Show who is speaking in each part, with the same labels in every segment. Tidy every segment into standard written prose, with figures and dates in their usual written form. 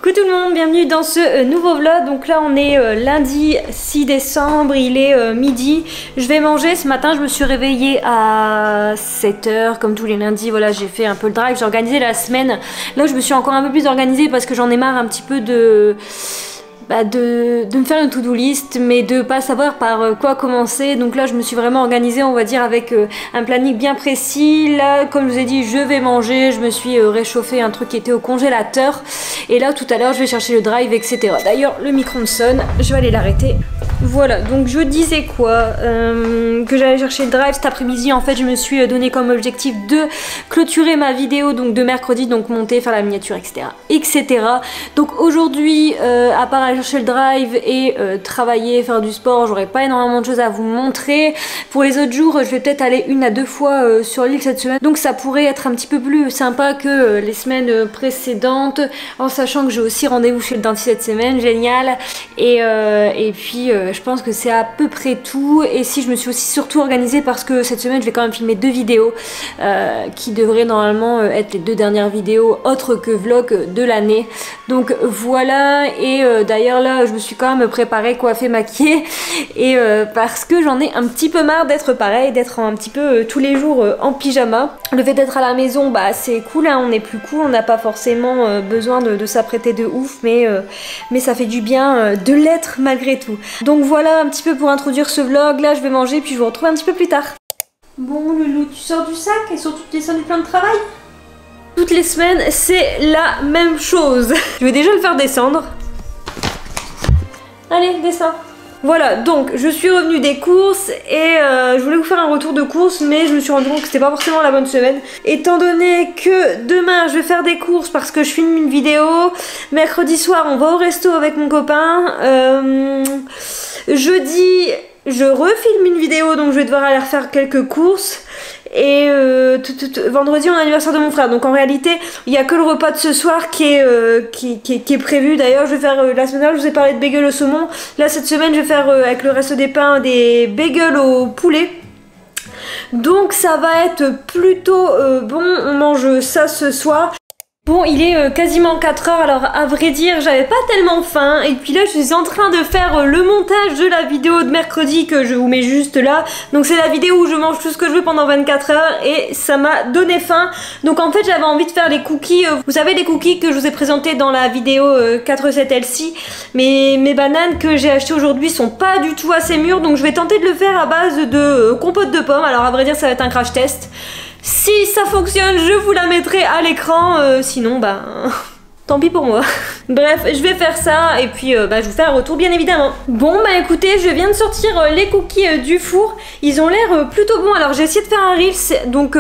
Speaker 1: Coucou tout le monde, bienvenue dans ce nouveau vlog. Donc là on est lundi 6 décembre, il est midi. Je vais manger. Ce matin je me suis réveillée à 7 h comme tous les lundis. Voilà, j'ai fait un peu le drive, j'ai organisé la semaine. Là je me suis encore un peu plus organisée parce que j'en ai marre un petit peu de me faire une to-do list, mais de pas savoir par quoi commencer. Donc là je me suis vraiment organisée, on va dire, avec un planning bien précis. Là comme je vous ai dit, je vais manger, je me suis réchauffé un truc qui était au congélateur, et là tout à l'heure je vais chercher le drive, etc. D'ailleurs le micro-ondes sonne, je vais aller l'arrêter. Voilà, donc je disais quoi, que j'allais chercher le drive cet après-midi. En fait je me suis donné comme objectif de clôturer ma vidéo donc de mercredi, donc monter, faire la miniature, etc. Donc aujourd'hui, à part aller chercher le drive et travailler, faire du sport, j'aurais pas énormément de choses à vous montrer. Pour les autres jours, je vais peut-être aller 1 à 2 fois sur l'île cette semaine, donc ça pourrait être un petit peu plus sympa que les semaines précédentes, en sachant que j'ai aussi rendez-vous chez le dentiste cette semaine, génial. Et puis je pense que c'est à peu près tout. Et si je me suis aussi surtout organisée parce que cette semaine je vais quand même filmer 2 vidéos qui devraient normalement être les 2 dernières vidéos autres que vlog de l'année. Donc voilà, et d'ailleurs là je me suis quand même préparée, coiffée, maquillée, et parce que j'en ai un petit peu marre d'être pareil, d'être un petit peu tous les jours en pyjama. Le fait d'être à la maison, bah c'est cool, hein, on est plus cool, on n'a pas forcément besoin de s'apprêter de ouf, mais ça fait du bien de l'être malgré tout. Donc voilà un petit peu pour introduire ce vlog. Là je vais manger puis je vous retrouve un petit peu plus tard. Bon Loulou, tu sors du sac et surtout tu descends du plan de travail. Toutes les semaines c'est la même chose. Je vais déjà le faire descendre. Allez, descends. Voilà, donc je suis revenue des courses et je voulais vous faire un retour de courses, mais je me suis rendu compte que c'était pas forcément la bonne semaine. Étant donné que demain je vais faire des courses parce que je filme une vidéo, mercredi soir on va au resto avec mon copain, jeudi je refilme une vidéo donc je vais devoir aller refaire quelques courses. Et vendredi on a l'anniversaire de mon frère, donc en réalité il n'y a que le repas de ce soir qui est prévu. D'ailleurs je vais faire, la semaine dernière je vous ai parlé de bagels au saumon, là cette semaine je vais faire avec le reste des pains des bagels au poulet. Donc ça va être plutôt bon, on mange ça ce soir. Bon, il est quasiment 4 h, alors à vrai dire j'avais pas tellement faim, et puis là je suis en train de faire le montage de la vidéo de mercredi que je vous mets juste là. Donc c'est la vidéo où je mange tout ce que je veux pendant 24 h et ça m'a donné faim. Donc en fait j'avais envie de faire les cookies, vous savez les cookies que je vous ai présentés dans la vidéo 4 recettes healthy, mais mes bananes que j'ai achetées aujourd'hui sont pas du tout assez mûres, donc je vais tenter de le faire à base de compote de pommes. Alors à vrai dire ça va être un crash test. Si ça fonctionne, je vous la mettrai à l'écran, sinon bah tant pis pour moi. Bref, je vais faire ça et puis je vous fais un retour bien évidemment. Bon bah écoutez, je viens de sortir les cookies du four. Ils ont l'air plutôt bons. Alors j'ai essayé de faire un reels, donc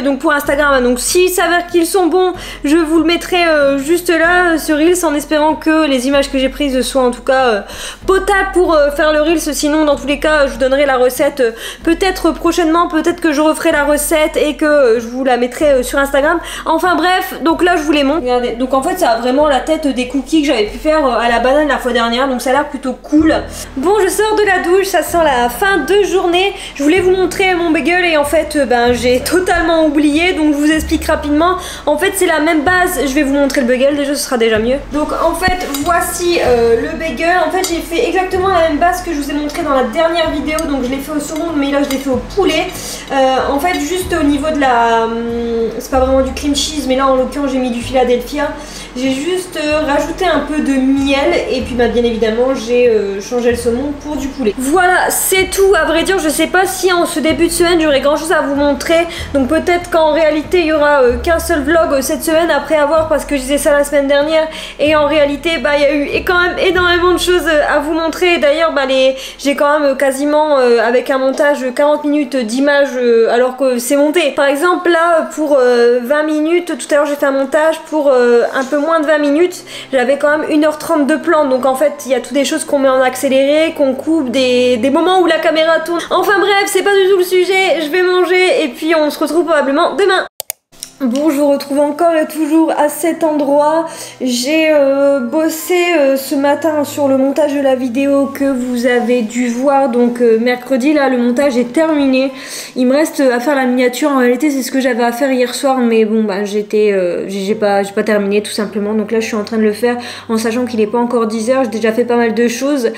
Speaker 1: donc pour Instagram, donc s'il s'avère qu'ils sont bons, je vous le mettrai juste là, ce reels, en espérant que les images que j'ai prises soient en tout cas potables pour faire le reels. Sinon dans tous les cas je vous donnerai la recette peut-être prochainement, peut-être que je referai la recette et que je vous la mettrai sur Instagram. Enfin bref, donc là je vous les montre. Regardez, donc en fait ça a vraiment la tête des cookies que j'avais pu faire à la banane la fois dernière, donc ça a l'air plutôt cool. Bon, je sors de la douche, ça sent la fin de journée. Je voulais vous montrer mon bagel et en fait j'ai totalement oublié, donc je vous explique rapidement. En fait c'est la même base, je vais vous montrer le bagel, déjà ce sera déjà mieux. Donc en fait voici le bagel. En fait j'ai fait exactement la même base que je vous ai montré dans la dernière vidéo, donc je l'ai fait au saumon mais là je l'ai fait au poulet. En fait juste au niveau de la... c'est pas vraiment du cream cheese, mais là en l'occurrence j'ai mis du Philadelphia. J'ai juste rajouté un peu de miel et puis bien évidemment j'ai changé le saumon pour du poulet. Voilà, c'est tout. À vrai dire je sais pas si en ce début de semaine j'aurai grand chose à vous montrer, donc peut-être qu'en réalité il y aura qu'un seul vlog cette semaine après avoir, parce que je disais ça la semaine dernière et en réalité il y a eu quand même énormément de choses à vous montrer. D'ailleurs j'ai quand même quasiment avec un montage 40 minutes d'images alors que c'est monté. Par exemple là pour 20 minutes, tout à l'heure j'ai fait un montage pour un peu moins de 20 minutes, j'avais quand même 1 h 30 de plan, donc en fait il y a toutes des choses qu'on met en accéléré, qu'on coupe, des moments où la caméra tourne. Enfin bref, c'est pas du tout le sujet, je vais manger et puis on se retrouve probablement demain. Bon, je vous retrouve encore et toujours à cet endroit. J'ai bossé ce matin sur le montage de la vidéo que vous avez dû voir. Donc mercredi, là, le montage est terminé. Il me reste à faire la miniature. En réalité, c'est ce que j'avais à faire hier soir. Mais bon, bah j'ai pas terminé tout simplement. Donc là, je suis en train de le faire en sachant qu'il n'est pas encore 10h. J'ai déjà fait pas mal de choses.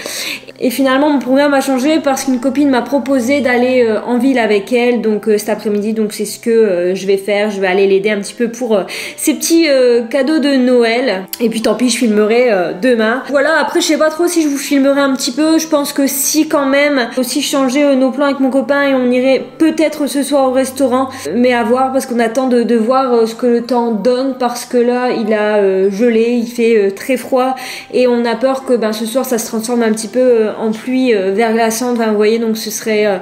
Speaker 1: Et finalement, mon programme a changé parce qu'une copine m'a proposé d'aller en ville avec elle. Donc cet après-midi, donc c'est ce que je vais faire. Je vais aller l'aider un petit peu pour ces petits cadeaux de Noël. Et puis tant pis, je filmerai demain. Voilà, après je sais pas trop si je vous filmerai un petit peu. Je pense que si quand même. Aussi changer nos plans avec mon copain et on irait peut-être ce soir au restaurant. Mais à voir parce qu'on attend de voir ce que le temps donne parce que là il a gelé, il fait très froid et on a peur que ce soir ça se transforme un petit peu en pluie verglaçante. Enfin, vous voyez, donc ce serait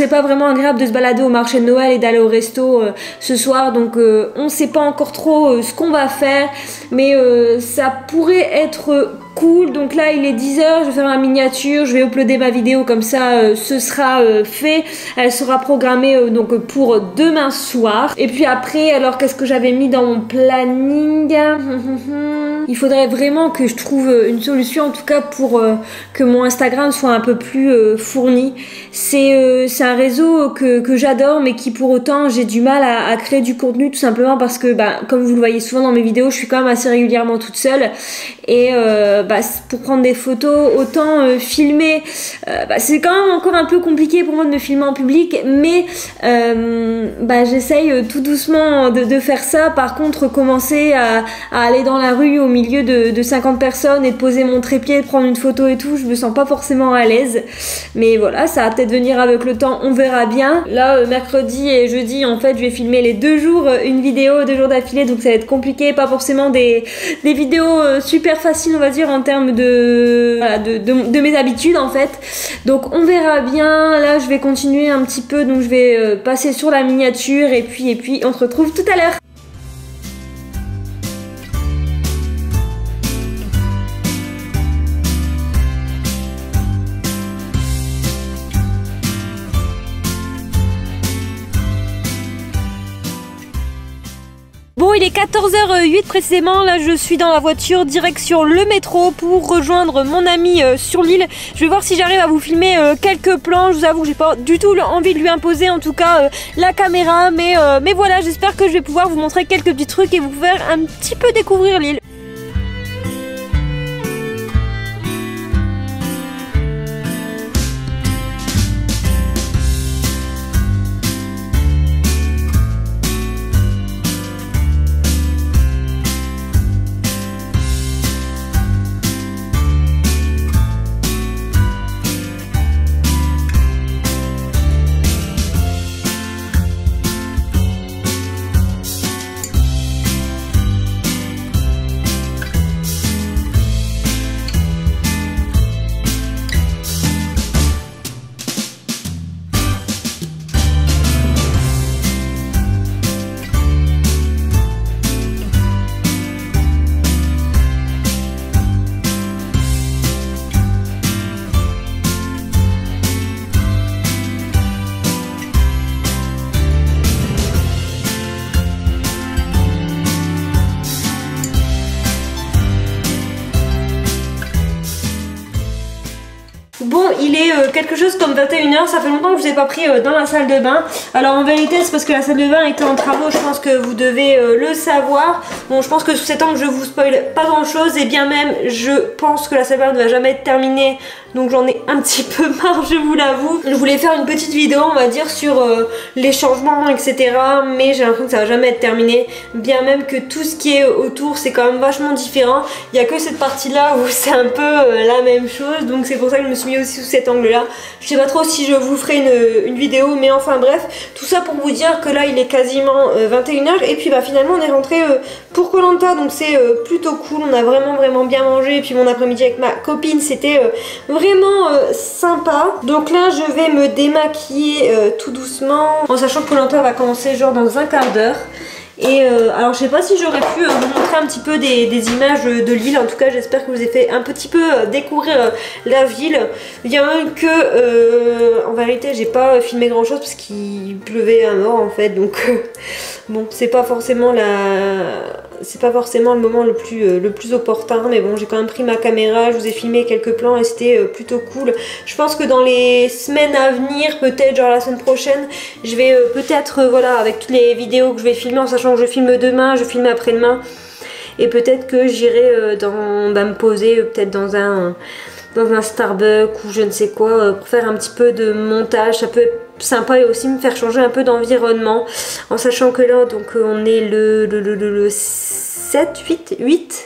Speaker 1: pas vraiment agréable de se balader au marché de Noël et d'aller au resto ce soir. Donc on sait pas encore trop ce qu'on va faire, mais ça pourrait être cool. Donc là il est 10h, je vais faire ma miniature, je vais uploader ma vidéo comme ça ce sera fait, elle sera programmée donc pour demain soir. Et puis après, alors qu'est-ce que j'avais mis dans mon planning? Il faudrait vraiment que je trouve une solution en tout cas pour que mon Instagram soit un peu plus fourni. C'est un réseau que j'adore mais qui pour autant j'ai du mal à créer du contenu tout simplement parce que comme vous le voyez souvent dans mes vidéos, je suis quand même assez régulièrement toute seule et pour prendre des photos, autant filmer, c'est quand même encore un peu compliqué pour moi de me filmer en public, mais j'essaye tout doucement de faire ça. Par contre, commencer à aller dans la rue au milieu de 50 personnes et de poser mon trépied, de prendre une photo et tout, je me sens pas forcément à l'aise, mais voilà, ça va peut-être venir avec le temps, on verra bien. Là, mercredi et jeudi, en fait, je vais filmer les 2 jours, une vidéo 2 jours d'affilée, donc ça va être compliqué, pas forcément des vidéos super faciles, on va dire, en termes de mes habitudes en fait. Donc on verra bien. Là je vais continuer un petit peu, donc je vais passer sur la miniature et puis on se retrouve tout à l'heure. Bon, il est 14h08 précisément, là je suis dans la voiture direction le métro pour rejoindre mon ami sur l'île. Je vais voir si j'arrive à vous filmer quelques plans. Je vous avoue que j'ai pas du tout envie de lui imposer en tout cas la caméra, mais voilà, j'espère que je vais pouvoir vous montrer quelques petits trucs et vous faire un petit peu découvrir l'île. Bon, il est quelque chose comme 21h, ça fait longtemps que je vous ai pas pris dans la salle de bain. Alors en vérité c'est parce que la salle de bain était en travaux, je pense que vous devez le savoir. Bon, je pense que sous cet angle je vous spoil pas grand chose et bien même je pense que la salle de bain ne va jamais être terminée. Donc j'en ai un petit peu marre, je vous l'avoue. Je voulais faire une petite vidéo, on va dire, sur les changements, etc. Mais j'ai l'impression que ça va jamais être terminé. Bien même que tout ce qui est autour, c'est quand même vachement différent. Il n'y a que cette partie-là où c'est un peu la même chose. Donc c'est pour ça que je me suis mis aussi sous cet angle-là. Je sais pas trop si je vous ferai une vidéo, mais enfin bref. Tout ça pour vous dire que là, il est quasiment 21h. Et puis finalement, on est rentré pour Koh Lanta. Donc c'est plutôt cool. On a vraiment bien mangé. Et puis mon après-midi avec ma copine, c'était vraiment sympa. Donc là je vais me démaquiller tout doucement en sachant que Koh Lanta va commencer genre dans un quart d'heure Et alors je sais pas si j'aurais pu vous montrer un petit peu des images de l'île. En tout cas j'espère que je vous ai fait un petit peu découvrir la ville. Il y a même que en vérité j'ai pas filmé grand chose parce qu'il pleuvait à mort en fait. Donc bon, c'est pas forcément le moment le plus opportun, mais bon, j'ai quand même pris ma caméra, je vous ai filmé quelques plans et c'était plutôt cool. Je pense que dans les semaines à venir, peut-être genre la semaine prochaine, je vais peut-être voilà, avec toutes les vidéos que je vais filmer, en sachant que je filme demain, je filme après-demain, et peut-être que j'irai me poser peut-être dans un Starbucks ou je ne sais quoi pour faire un petit peu de montage. Ça peut être sympa et aussi me faire changer un peu d'environnement, en sachant que là donc on est le 7, 8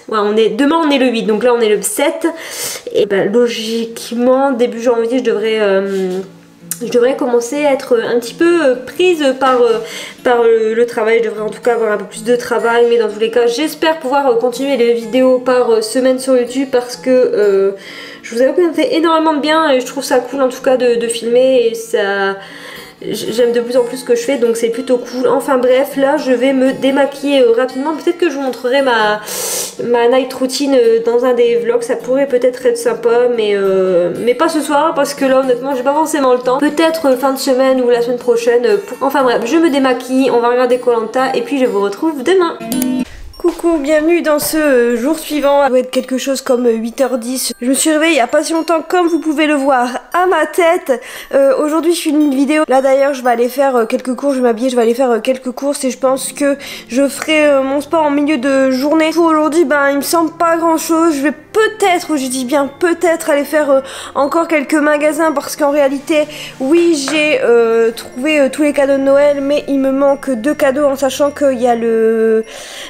Speaker 1: ouais, demain on est le 8, donc là on est le 7 et ben logiquement début janvier je devrais commencer à être un petit peu prise par le travail. Je devrais en tout cas avoir un peu plus de travail, mais dans tous les cas j'espère pouvoir continuer les vidéos par semaine sur YouTube, parce que je vous avoue que ça me fait énormément de bien et je trouve ça cool en tout cas de filmer, et ça... J'aime de plus en plus ce que je fais, donc c'est plutôt cool. Enfin bref, là je vais me démaquiller rapidement. Peut-être que je vous montrerai ma night routine dans un des vlogs. Ça pourrait peut-être être sympa, mais pas ce soir, parce que là honnêtement j'ai pas forcément le temps. Peut-être fin de semaine ou la semaine prochaine. Enfin bref, je me démaquille, on va regarder Koh-Lanta et puis je vous retrouve demain. Coucou, bienvenue dans ce jour suivant. Ça doit être quelque chose comme 8h10. Je me suis réveillée il n'y a pas si longtemps, comme vous pouvez le voir à ma tête. Aujourd'hui je filme une vidéo. Là d'ailleurs je vais aller faire quelques courses, je vais m'habiller, je vais aller faire quelques courses, et je pense que je ferai mon sport en milieu de journée. Pour aujourd'hui, ben il me semble pas grand chose. Je vais peut-être, je dis bien peut-être, aller faire encore quelques magasins, parce qu'en réalité, oui, j'ai trouvé tous les cadeaux de Noël, mais il me manque 2 cadeaux, en sachant qu'il y a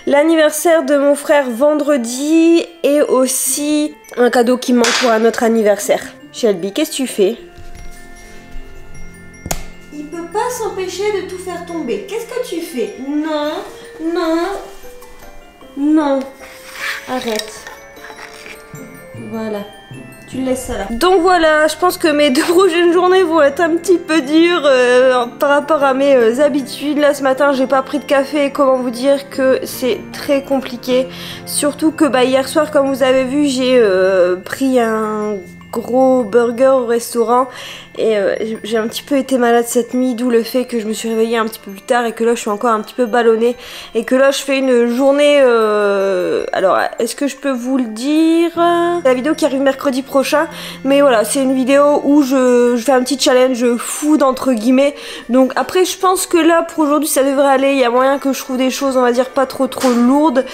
Speaker 1: l'anniversaire de mon frère vendredi, et aussi un cadeau qui me manque pour un autre anniversaire. Shelby, qu'est-ce que tu fais? Il peut pas s'empêcher de tout faire tomber. Qu'est-ce que tu fais? Non, non, non. Arrête. Voilà, tu laisses ça là. Donc voilà, je pense que mes 2 prochaines journées vont être un petit peu dures par rapport à mes habitudes. Là ce matin j'ai pas pris de café, comment vous dire que c'est très compliqué. Surtout que hier soir, comme vous avez vu, j'ai pris un gros burger au restaurant, et j'ai un petit peu été malade cette nuit, d'où le fait que je me suis réveillée un petit peu plus tard et que là je suis encore un petit peu ballonnée, et que là je fais une journée alors est-ce que je peux vous le dire, la vidéo qui arrive mercredi prochain, mais voilà, c'est une vidéo où je fais un petit challenge food entre guillemets. Donc après je pense que là pour aujourd'hui ça devrait aller, il y a moyen que je trouve des choses on va dire pas trop lourdes.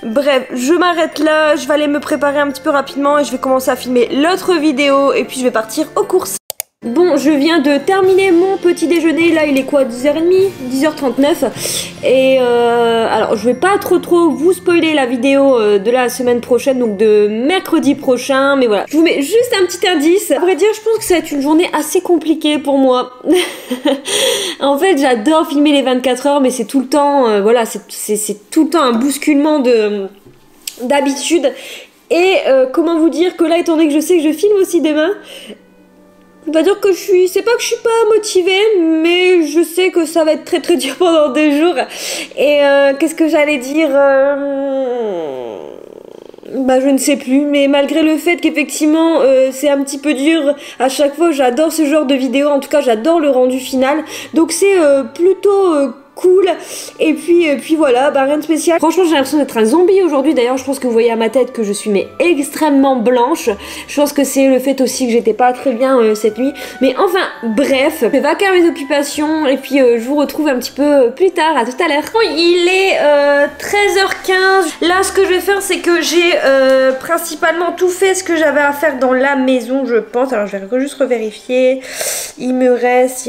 Speaker 1: Bref, je m'arrête là, je vais aller me préparer un petit peu rapidement et je vais commencer à filmer l'autre vidéo, et puis je vais partir aux courses. Bon, je viens de terminer mon petit déjeuner, là il est quoi, 10h30, 10h39, et alors je vais pas trop vous spoiler la vidéo de la semaine prochaine, donc de mercredi prochain, mais voilà, je vous mets juste un petit indice. À vrai dire, je pense que ça va être une journée assez compliquée pour moi. En fait, j'adore filmer les 24 heures, mais c'est tout le temps, voilà, c'est tout le temps un bousculement d'habitude. Et comment vous dire que là, étant donné que je sais que je filme aussi demain, on va dire que c'est pas que je suis pas motivée, mais je sais que ça va être très dur pendant 2 jours. Et qu'est-ce que j'allais dire, bah je ne sais plus, mais malgré le fait qu'effectivement c'est un petit peu dur à chaque fois, j'adore ce genre de vidéo, en tout cas j'adore le rendu final, donc c'est plutôt cool. Et puis voilà, bah rien de spécial. Franchement j'ai l'impression d'être un zombie aujourd'hui. D'ailleurs je pense que vous voyez à ma tête que je suis extrêmement blanche. Je pense que c'est le fait aussi que j'étais pas très bien cette nuit. Mais enfin bref, je vais vaquer à mes occupations, et puis je vous retrouve un petit peu plus tard. À tout à l'heure. Il est 13h15. Là ce que je vais faire, c'est que j'ai principalement tout fait ce que j'avais à faire dans la maison, je pense. Alors je vais juste revérifier. Il me reste,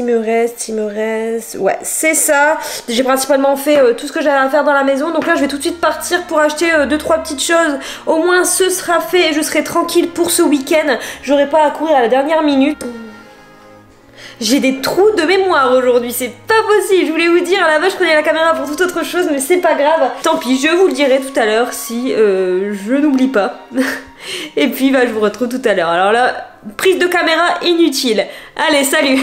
Speaker 1: ouais c'est ça. J'ai principalement fait tout ce que j'avais à faire dans la maison. Donc là je vais tout de suite partir pour acheter 2-3 petites choses. Au moins ce sera fait et je serai tranquille pour ce week-end. J'aurai pas à courir à la dernière minute. J'ai des trous de mémoire aujourd'hui, c'est pas possible. Je voulais vous dire, à la base je prenais la caméra pour toute autre chose, mais c'est pas grave. Tant pis, je vous le dirai tout à l'heure si je n'oublie pas. Et puis bah, je vous retrouve tout à l'heure. Alors là, prise de caméra inutile. Allez, salut.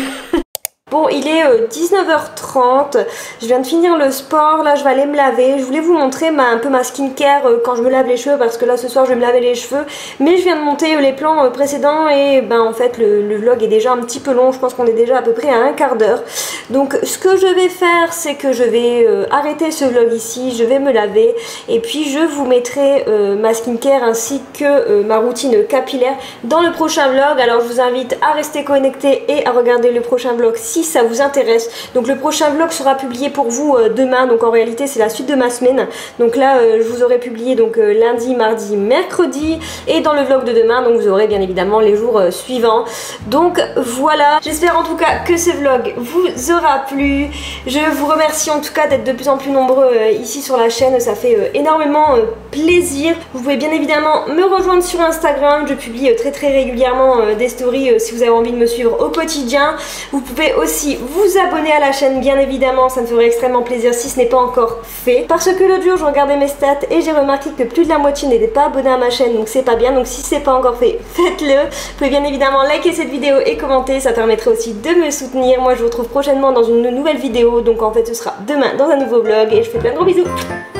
Speaker 1: Bon, il est 19h30, je viens de finir le sport, là je vais aller me laver. Je voulais vous montrer un peu ma skincare quand je me lave les cheveux, parce que là ce soir je vais me laver les cheveux. Mais je viens de monter les plans précédents et en fait le vlog est déjà un petit peu long, je pense qu'on est déjà à peu près à un quart d'heure. Donc ce que je vais faire, c'est que je vais arrêter ce vlog ici, je vais me laver et puis je vous mettrai ma skincare ainsi que ma routine capillaire dans le prochain vlog. Alors je vous invite à rester connecté et à regarder le prochain vlog si ça vous intéresse. Donc le prochain vlog sera publié pour vous demain, donc en réalité c'est la suite de ma semaine. Donc là je vous aurai publié donc lundi, mardi, mercredi, et dans le vlog de demain donc vous aurez bien évidemment les jours suivants. Donc voilà, j'espère en tout cas que ce vlog vous aura plu. Je vous remercie en tout cas d'être de plus en plus nombreux ici sur la chaîne, ça fait énormément plaisir. Vous pouvez bien évidemment me rejoindre sur Instagram, je publie très régulièrement des stories si vous avez envie de me suivre au quotidien. Vous pouvez aussi vous abonner à la chaîne, bien évidemment, ça me ferait extrêmement plaisir si ce n'est pas encore fait. Parce que l'autre jour je regardais mes stats et j'ai remarqué que plus de la moitié n'était pas abonné à ma chaîne, donc c'est pas bien. Donc si c'est pas encore fait, faites-le. Vous pouvez bien évidemment liker cette vidéo et commenter, ça permettrait aussi de me soutenir. Moi je vous retrouve prochainement dans une nouvelle vidéo, donc en fait ce sera demain dans un nouveau vlog et je vous fais plein de gros bisous.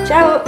Speaker 1: Ciao.